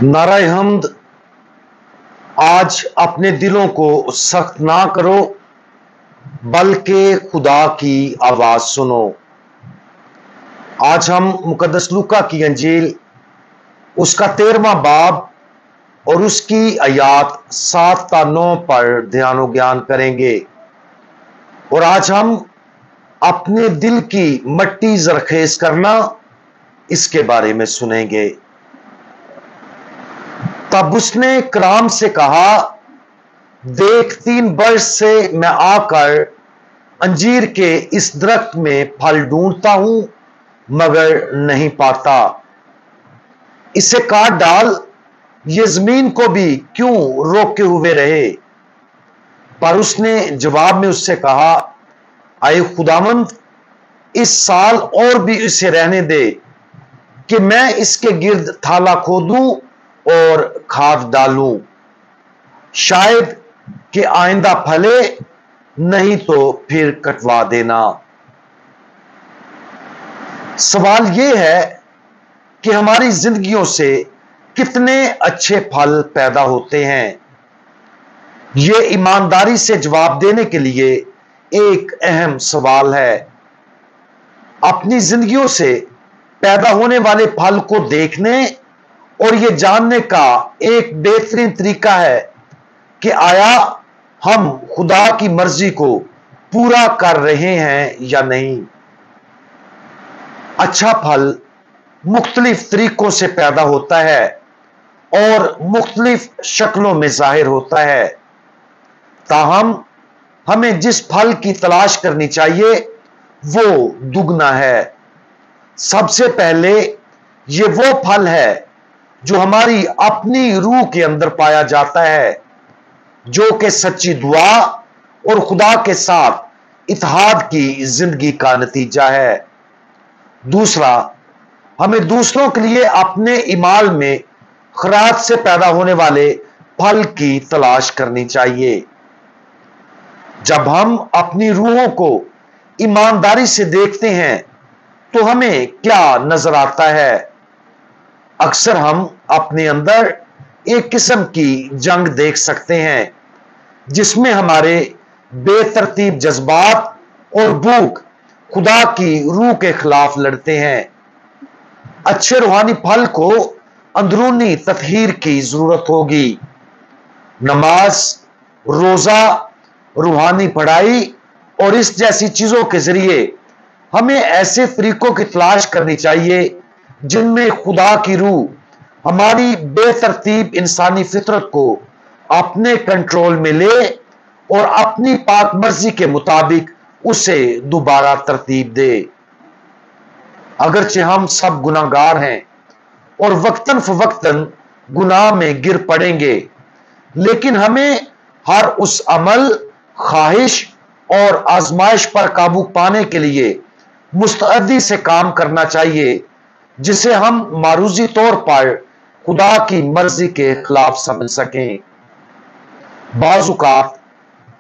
नाराए हम्द। आज अपने दिलों को सख्त ना करो, बल्कि खुदा की आवाज सुनो। आज हम मुकद्दस लूका की अंजील उसका 13वां बाब और उसकी आयात 7 ता 9 पर ध्यान ज्ञान करेंगे। और आज हम अपने दिल की मट्टी जरखेज करना इसके बारे में सुनेंगे। तब उसने कराम से कहा, देख 3 वर्ष से मैं आकर अंजीर के इस दरख्त में फल ढूंढता हूं, मगर नहीं पाता। इसे काट डाल, ये जमीन को भी क्यों रोके हुए रहे। पर उसने जवाब में उससे कहा, आए खुदावंद, इस साल और भी इसे रहने दे कि मैं इसके गिर्द थाला खोदूं और खाद डालूं, शायद कि आइंदा फले, नहीं तो फिर कटवा देना। सवाल यह है कि हमारी जिंदगियों से कितने अच्छे फल पैदा होते हैं। यह ईमानदारी से जवाब देने के लिए एक अहम सवाल है। अपनी जिंदगियों से पैदा होने वाले फल को देखने और यह जानने का एक बेहतरीन तरीका है कि आया हम खुदा की मर्जी को पूरा कर रहे हैं या नहीं। अच्छा फल मुख्तलिफ तरीकों से पैदा होता है और मुख्तलिफ शक्लों में जाहिर होता है। ताहम हमें जिस फल की तलाश करनी चाहिए वो दुगना है। सबसे पहले ये वो फल है जो हमारी अपनी रूह के अंदर पाया जाता है, जो कि सच्ची दुआ और खुदा के साथ इत्तेहाद की जिंदगी का नतीजा है। दूसरा, हमें दूसरों के लिए अपने ईमाल में खैरात से पैदा होने वाले फल की तलाश करनी चाहिए। जब हम अपनी रूहों को ईमानदारी से देखते हैं तो हमें क्या नजर आता है। अक्सर हम अपने अंदर एक किस्म की जंग देख सकते हैं, जिसमें हमारे बेतरतीब जज्बात और भूख खुदा की रूह के खिलाफ लड़ते हैं। अच्छे रूहानी फल को अंदरूनी तत्हीर की जरूरत होगी। नमाज, रोजा, रूहानी पढ़ाई और इस जैसी चीजों के जरिए हमें ऐसे तरीकों की तलाश करनी चाहिए जिनमें खुदा की रूह हमारी बेतरतीब इंसानी फितरत को अपने कंट्रोल में ले और अपनी पाक मर्जी के मुताबिक उसे दोबारा तरतीब दे। अगरचे हम सब गुनाहगार हैं और वक्तन फवक्तन गुनाह में गिर पड़ेंगे, लेकिन हमें हर उस अमल, ख्वाहिश और आजमाइश पर काबू पाने के लिए मुस्तैदी से काम करना चाहिए, जिसे हम मारूजी तौर पर खुदा की मर्जी के खिलाफ समझ सकें। बाज़ औक़ात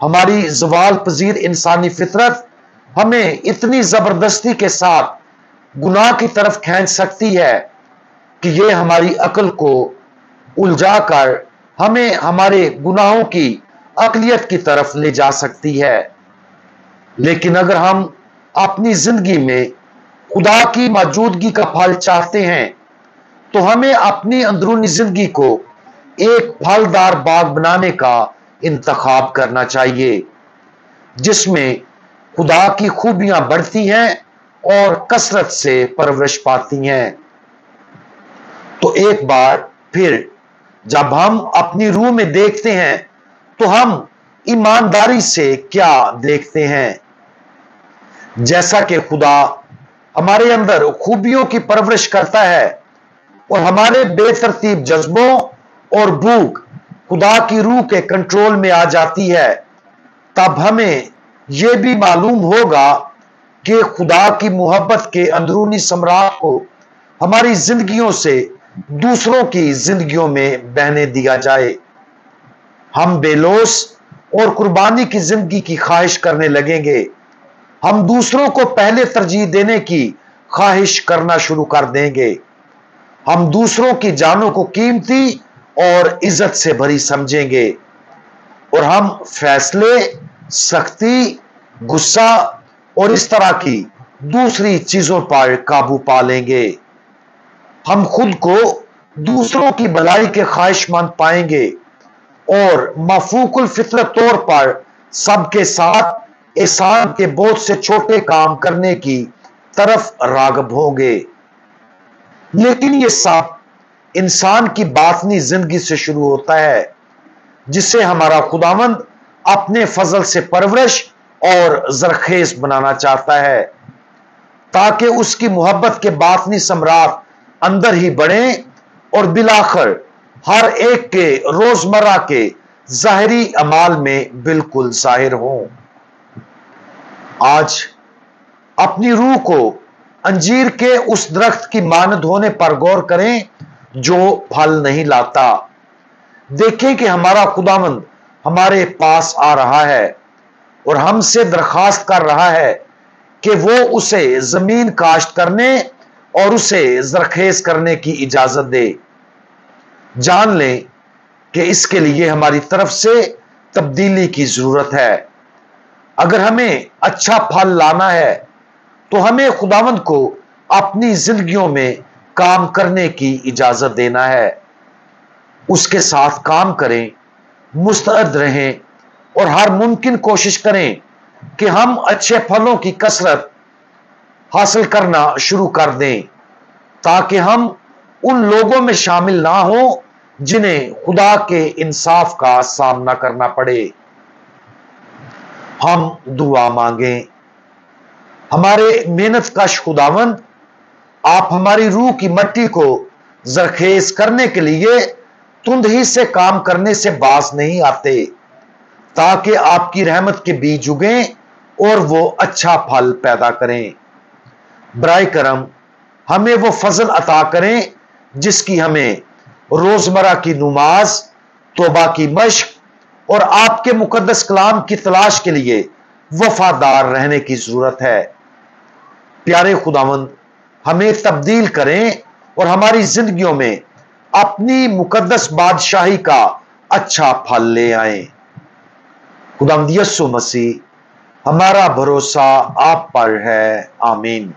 हमारी ज़वाल पजीर इंसानी फितरत हमें इतनी जबरदस्ती के साथ गुनाह की तरफ खींच सकती है कि यह हमारी अक्ल को उलझाकर हमें हमारे गुनाहों की अकलियत की तरफ ले जा सकती है। लेकिन अगर हम अपनी जिंदगी में खुदा की मौजूदगी का फल चाहते हैं तो हमें अपनी अंदरूनी जिंदगी को एक फलदार बाग बनाने का इंतखाब करना चाहिए, जिसमें खुदा की खूबियां बढ़ती हैं और कसरत से परवरिश पाती हैं। तो एक बार फिर जब हम अपनी रूह में देखते हैं तो हम ईमानदारी से क्या देखते हैं। जैसा कि खुदा हमारे अंदर खूबियों की परवरिश करता है और हमारे बेतरतीब जज्बों और भूख खुदा की रूह के कंट्रोल में आ जाती है, तब हमें यह भी मालूम होगा कि खुदा की मोहब्बत के अंदरूनी सम्राट को हमारी जिंदगियों से दूसरों की जिंदगियों में बहने दिया जाए। हम बेलोस और कुर्बानी की जिंदगी की ख्वाहिश करने लगेंगे। हम दूसरों को पहले तरजीह देने की ख्वाहिश करना शुरू कर देंगे। हम दूसरों की जानों को कीमती और इज्जत से भरी समझेंगे और हम फैसले, सख्ती, गुस्सा और इस तरह की दूसरी चीजों पर काबू पा लेंगे। हम खुद को दूसरों की भलाई के ख्वाहिशमंद पाएंगे और मफूकुल फितरत तौर पर सबके साथ एहसान के बोझ से छोटे काम करने की तरफ राग़िब होंगे। लेकिन ये सब इंसान की बातनी जिंदगी से शुरू होता है, जिसे हमारा खुदावंद अपने फजल से परवरिश और जरखेज बनाना चाहता है, ताकि उसकी मोहब्बत के बातनी सम्राट अंदर ही बढ़े और बिलाखिर हर एक के रोजमर्रा के जाहिरी अमाल में बिल्कुल जाहिर हो। आज अपनी रूह को अंजीर के उस दरख्त की मानद होने पर गौर करें जो फल नहीं लाता। देखें कि हमारा खुदावंद हमारे पास आ रहा है और हमसे दरखास्त कर रहा है कि वो उसे जमीन काश्त करने और उसे जरखेज करने की इजाजत दे। जान लें कि इसके लिए हमारी तरफ से तब्दीली की जरूरत है। अगर हमें अच्छा फल लाना है तो हमें खुदावंद को अपनी जिंदगियों में काम करने की इजाजत देना है। उसके साथ काम करें, मुस्तैद रहें और हर मुमकिन कोशिश करें कि हम अच्छे फलों की कसरत हासिल करना शुरू कर दें, ताकि हम उन लोगों में शामिल ना हो जिन्हें खुदा के इंसाफ का सामना करना पड़े। हम दुआ मांगें। हमारे मेहनत कश खुदावंद, आप हमारी रूह की मट्टी को जरखेज करने के लिए तुंद ही से काम करने से बाज नहीं आते, ताकि आपकी रहमत के बीज उगें और वो अच्छा फल पैदा करें। बराए करम हमें वो फजल अता करें जिसकी हमें रोजमर्रा की नमाज, तौबा की मश्क और आपके मुकद्दस कलाम की तलाश के लिए वफादार रहने की जरूरत है। प्यारे खुदावंद, हमें तब्दील करें और हमारी जिंदगियों में अपनी मुकद्दस बादशाही का अच्छा फल ले आए। खुदावंद यीशु मसीह, हमारा भरोसा आप पर है। आमीन।